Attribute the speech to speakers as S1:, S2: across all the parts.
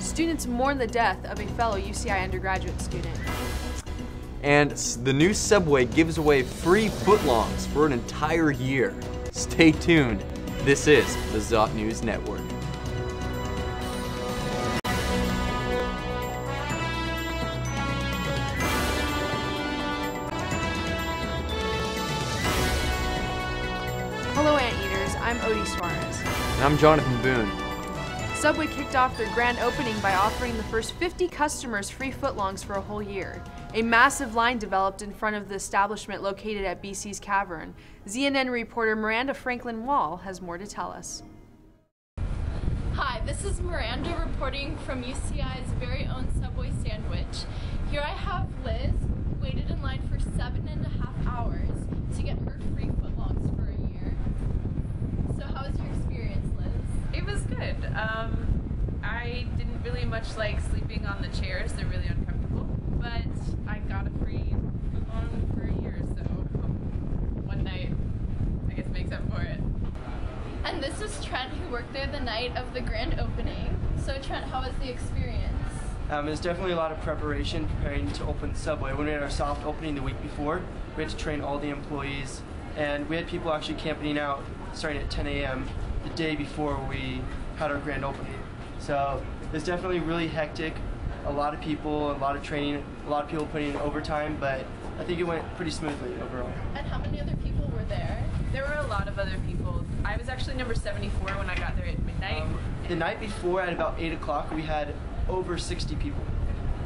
S1: Students mourn the death of a fellow UCI undergraduate student.
S2: And the new subway gives away free footlongs for an entire year. Stay tuned. This is the ZOT News Network.
S1: Hello, Anteaters. I'm Odie Suarez.
S2: And I'm Jonathan Boone.
S1: Subway kicked off their grand opening by offering the first 50 customers free footlongs for a whole year. A massive line developed in front of the establishment located at BC's Cavern. ZNN reporter Miranda Franklin Wall has more to tell us.
S3: Hi, this is Miranda reporting from UCI's very own Subway sandwich. Here I have Liz, who waited in line for 7.5 hours to get her free footlongs for a year. So how was your experience, Liz?
S4: It was good. I didn't really much like sleeping on the chairs. They're really uncomfortable. But I got a free footlong for a year, so one night, I guess, makes up for it.
S3: And this is Trent, who worked there the night of the grand opening. So Trent, how was the experience?
S5: There's definitely a lot of preparation preparing to open Subway. When we had our soft opening the week before, we had to train all the employees, and we had people actually camping out starting at 10 a.m. the day before we had our grand opening. So it's definitely really hectic, a lot of people, a lot of training, a lot of people putting in overtime, but I think it went pretty smoothly overall.
S3: And how many other people were there?
S4: There were a lot of other people. I was actually number 74 when I got there at midnight.
S5: The night before at about 8 o'clock, we had over 60 people,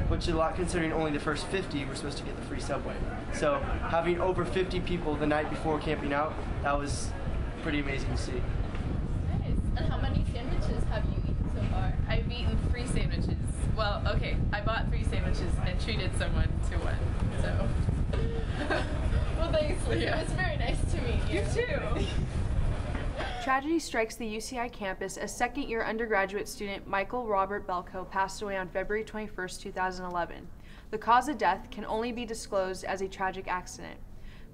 S5: which is a lot considering only the first 50 were supposed to get the free Subway. So having over 50 people the night before camping out, that was pretty amazing to see.
S3: Nice. And how many sandwiches have you eaten so far?
S4: I've eaten 3 sandwiches. Well, okay, I bought 3 sandwiches and treated someone to one, so.
S3: Well, thanks, Liz.
S4: Yeah.
S3: It was very nice to meet you.
S4: You too.
S1: Tragedy strikes the UCI campus as second-year undergraduate student Michael Robert Belko passed away on February 21, 2011. The cause of death can only be disclosed as a tragic accident.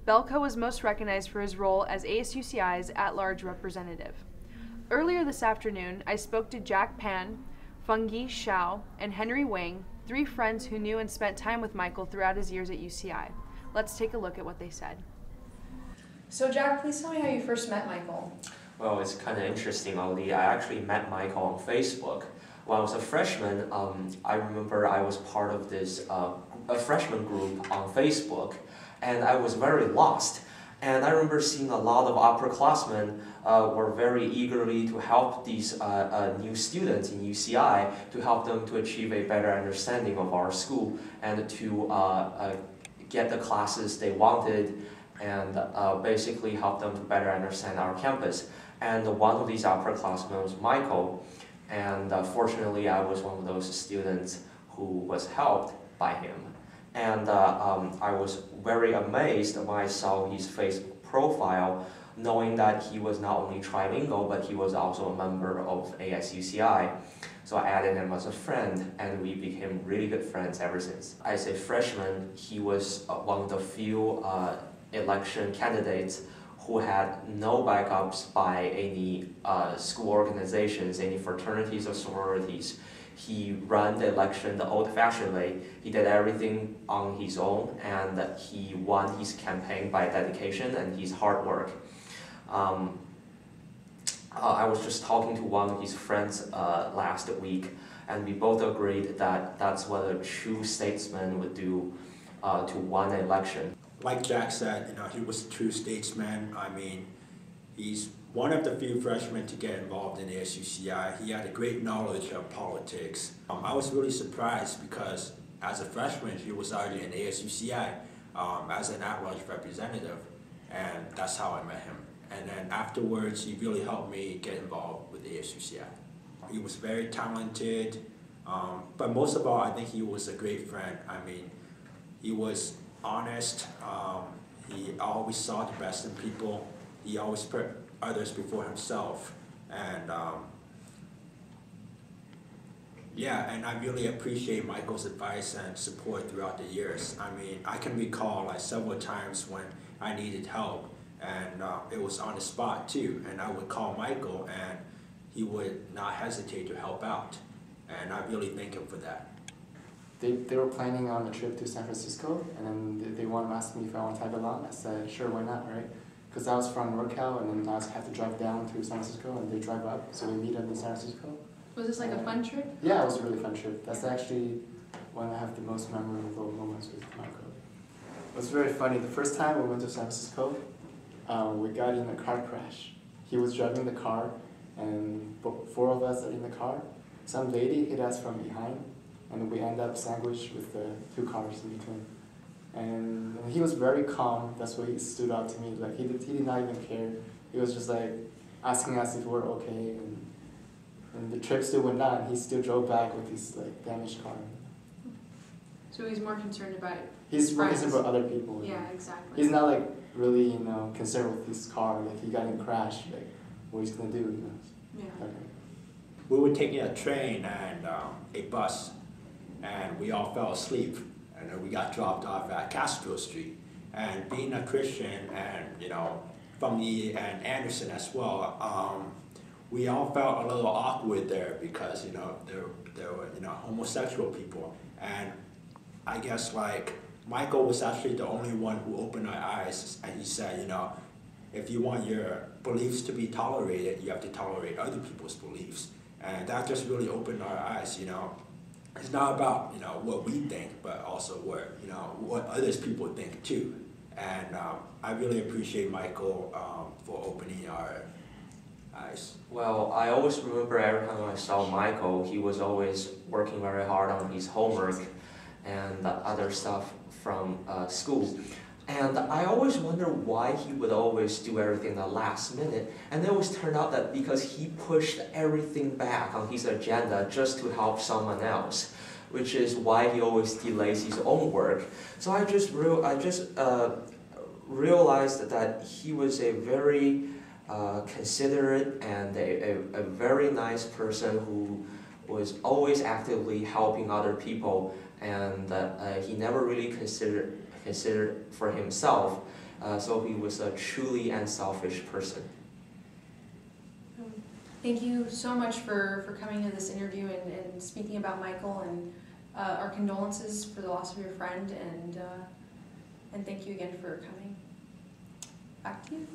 S1: Belko was most recognized for his role as ASUCI's at-large representative. Earlier this afternoon, I spoke to Jack Pan, Fungi Shao, and Henry Wang, 3 friends who knew and spent time with Michael throughout his years at UCI. Let's take a look at what they said. So Jack, please tell me how you first met Michael.
S6: Well, it's kind of interesting, Odie. I actually met Michael on Facebook. When I was a freshman, I remember I was part of this a freshman group on Facebook, and I was very lost. And I remember seeing a lot of upperclassmen were very eagerly to help these new students in UCI to help them to achieve a better understanding of our school and to get the classes they wanted and basically help them to better understand our campus. And one of these upperclassmen was Michael, and fortunately I was one of those students who was helped by him. And I was very amazed when I saw his Facebook profile, knowing that he was not only trilingual, but he was also a member of ASUCI. So I added him as a friend, and we became really good friends ever since. As a freshman, he was one of the few election candidates who had no backups by any school organizations, any fraternities or sororities. He ran the election the old-fashioned way. He did everything on his own, and he won his campaign by dedication and his hard work. I was just talking to one of his friends last week, and we both agreed that that's what a true statesman would do to win an election.
S7: Like Jack said, he was a true statesman. I mean, he's one of the few freshmen to get involved in the ASUCI. He had a great knowledge of politics. I was really surprised because as a freshman, he was already in the ASUCI as an at-large representative, and that's how I met him. And then afterwards, he really helped me get involved with the ASUCI. He was very talented, but most of all, I think he was a great friend. I mean, he was honest. He always saw the best in people. He always put others before himself. And yeah, and I really appreciate Michael's advice and support throughout the years. I mean, I can recall like several times when I needed help, and it was on the spot too. And I would call Michael, and he would not hesitate to help out. and I really thank him for that.
S8: They were planning on a trip to San Francisco, and then they wanted to ask me if I want to tag along. I said, sure, why not, right? Because I was from NorCal, and then I had to drive down to San Francisco, and they drive up, so we meet up in San Francisco.
S1: Was this like a fun trip?
S8: Yeah, it was a really fun trip. That's actually when I have the most memorable moments with Michael. It was very funny. The first time we went to San Francisco, we got in a car crash. He was driving the car, and 4 of us are in the car. Some lady hit us from behind, and we end up sandwiched with the 2 cars in between. And he was very calm. That's why he stood out to me. Like he did not even care. He was just like asking us if we're okay. And the trip still went on. He still drove back with his like damaged car.
S1: So he's more concerned about
S8: He's more
S1: friends.
S8: concerned about other people.
S1: Yeah, exactly.
S8: He's not like really concerned with his car. Like he got in a crash. Like what he's gonna do?
S1: Yeah.
S8: Okay.
S7: We were taking a train and a bus, and we all fell asleep, and then we got dropped off at Castro Street. And being a Christian, and from and Anderson as well, we all felt a little awkward there because there were homosexual people, and I guess like Michael was actually the only one who opened our eyes, and he said, if you want your beliefs to be tolerated, you have to tolerate other people's beliefs. And that just really opened our eyes, It's not about, what we think, but also what others people think too. And I really appreciate Michael for opening our eyes.
S6: Well, I always remember every time I saw Michael, he was always working very hard on his homework and other stuff from school. And I always wonder why he would always do everything the last minute. And it always turned out that because he pushed everything back on his agenda just to help someone else, which is why he always delays his own work. So I just realized that he was a very considerate and a very nice person who was always actively helping other people, and he never really considered for himself, so he was a truly unselfish person.
S1: Thank you so much for coming to this interview and speaking about Michael, and our condolences for the loss of your friend, and thank you again for coming. Back to you.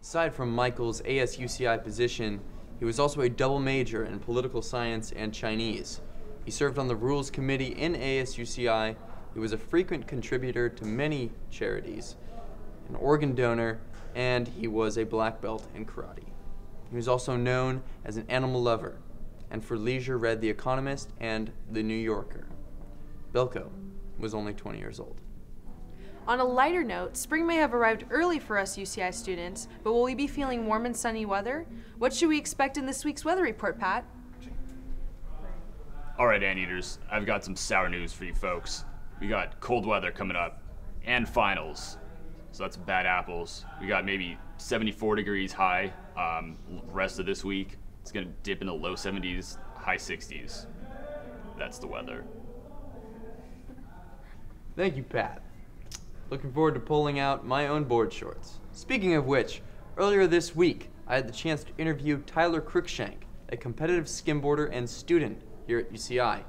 S2: Aside from Michael's ASUCI position, he was also a double major in political science and Chinese. He served on the Rules Committee in ASUCI. He was a frequent contributor to many charities, an organ donor, and he was a black belt in karate. He was also known as an animal lover, and for leisure read The Economist and The New Yorker. Belko was only 20 years old.
S1: On a lighter note, spring may have arrived early for us UCI students, but will we be feeling warm and sunny weather? What should we expect in this week's weather report, Pat?
S9: All right, Anteaters, I've got some sour news for you folks. We got cold weather coming up and finals, so that's bad apples. We got maybe 74 degrees high rest of this week. It's gonna dip in the low 70s, high 60s. That's the weather.
S2: Thank you, Pat. Looking forward to pulling out my own board shorts. Speaking of which, earlier this week, I had the chance to interview Tyler Crookshank, a competitive skimboarder and student here at UCI.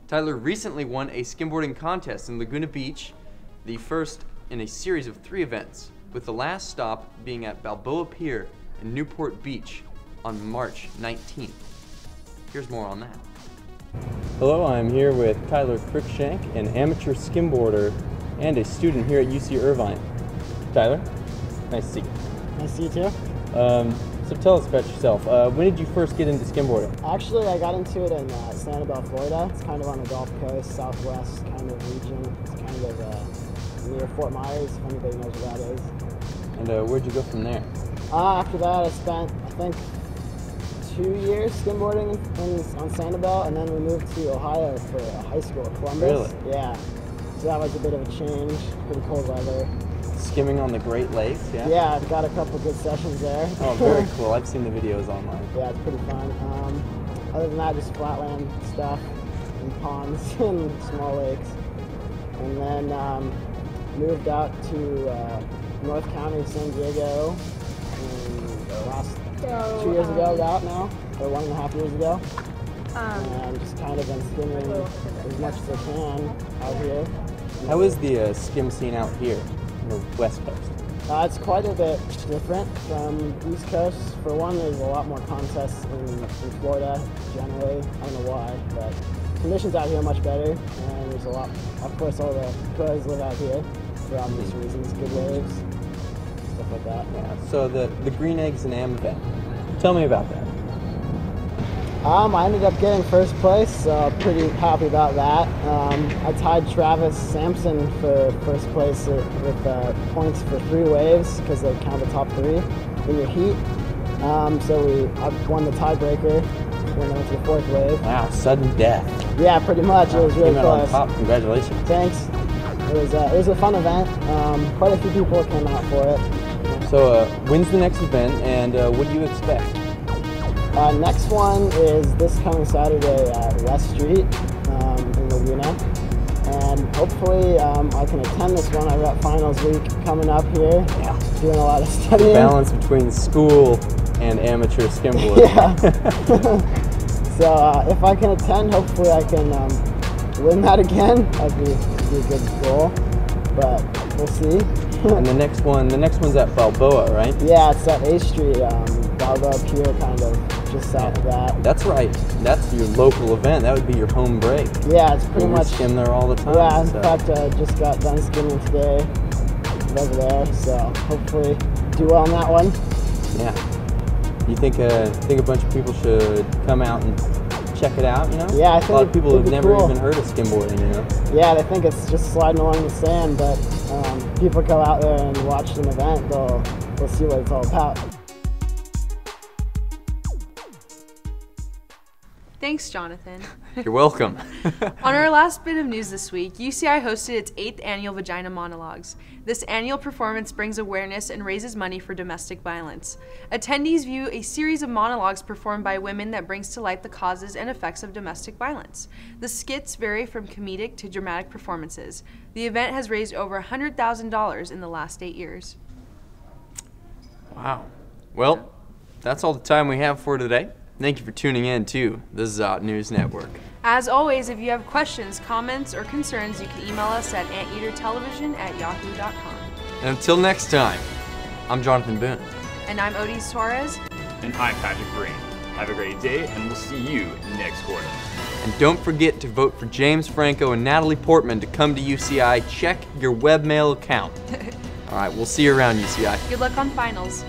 S2: Tyler recently won a skimboarding contest in Laguna Beach, the first in a series of 3 events, with the last stop being at Balboa Pier in Newport Beach on March 19th. Here's more on that. Hello, I'm here with Tyler Crookshank, an amateur skimboarder and a student here at UC Irvine. Tyler, nice to see you.
S10: Nice to see you too.
S2: So tell us about yourself. When did you first get into skimboarding?
S10: Actually, I got into it in Sanibel, Florida. It's kind of on the Gulf Coast, southwest kind of region. It's kind of near Fort Myers, if anybody knows where that is.
S2: And where'd you go from there?
S10: After that, I spent, I think, 2 years skimboarding on Sanibel, and then we moved to Ohio for high school, Columbus.
S2: Really?
S10: Yeah. So that was a bit of a change, pretty cold weather.
S2: Skimming on the Great Lakes, yeah?
S10: Yeah, I've got a couple good sessions there.
S2: Oh, very cool. I've seen the videos online.
S10: Yeah, it's pretty fun. Other than that, just flatland stuff and ponds and small lakes. And then moved out to North County, San Diego, in last 2 years ago about now, or 1.5 years ago. And just kind of been skimming as much as I can out here.
S2: How is the skim scene out here on the West Coast?
S10: It's quite a bit different from East Coast. For one, there's a lot more contests in Florida generally. I don't know why, but conditions out here are much better, and there's a lot. Of course, all the pros live out here for obvious reasons, good waves, stuff like that.
S2: Yeah. So the Green Eggs and Am event. Tell me about that.
S10: I ended up getting first place, so pretty happy about that. I tied Travis Sampson for first place with points for 3 waves because they count the top 3 in your heat. So I won the tiebreaker when I went to the 4th wave.
S2: Wow, sudden death.
S10: Yeah, pretty much. It was really
S2: came out
S10: close.
S2: on top. Congratulations.
S10: Thanks. It was a fun event. Quite a few people came out for it.
S2: So when's the next event, and what do you expect?
S10: Next one is this coming Saturday at West Street in Laguna, and hopefully I can attend this one. I've got finals week coming up here. Yeah. Doing a lot of studying.
S2: Balance between school and amateur skimboarding.
S10: Yeah. So if I can attend, hopefully I can win that again. That'd be a good goal, but we'll see.
S2: And the next one's at Balboa, right?
S10: Yeah, it's at A Street, Balboa Pier, kind of just south of that.
S2: That's right. That's your local event. That would be your home break.
S10: Yeah, it's pretty much.
S2: Skim there all the time.
S10: Yeah, in fact, I just got done skimming today over there, so hopefully do well on that one.
S2: Yeah. You think a bunch of people should come out and check it out, you know?
S10: Yeah, I think
S2: a lot of people have never
S10: cool.
S2: even heard of skimboarding, you know?
S10: Yeah, they think it's just sliding along the sand, but people go out there and watch an event, they'll see what it's all about.
S1: Thanks, Jonathan.
S2: You're welcome.
S1: On our last bit of news this week, UCI hosted its 8th annual Vagina Monologues. This annual performance brings awareness and raises money for domestic violence. Attendees view a series of monologues performed by women that brings to light the causes and effects of domestic violence. The skits vary from comedic to dramatic performances. The event has raised over $100,000 in the last 8 years.
S2: Wow. Well, that's all the time we have for today. Thank you for tuning in to the ZOT News Network.
S1: As always, if you have questions, comments, or concerns, you can email us at anteatertelevision@yahoo.com.
S2: And until next time, I'm Jonathan Boone.
S1: And I'm Odie Suarez.
S9: And I'm Patrick Green. Have a great day, and we'll see you next quarter.
S2: And don't forget to vote for James Franco and Natalie Portman to come to UCI. Check your webmail account. All right, we'll see you around UCI.
S1: Good luck on finals.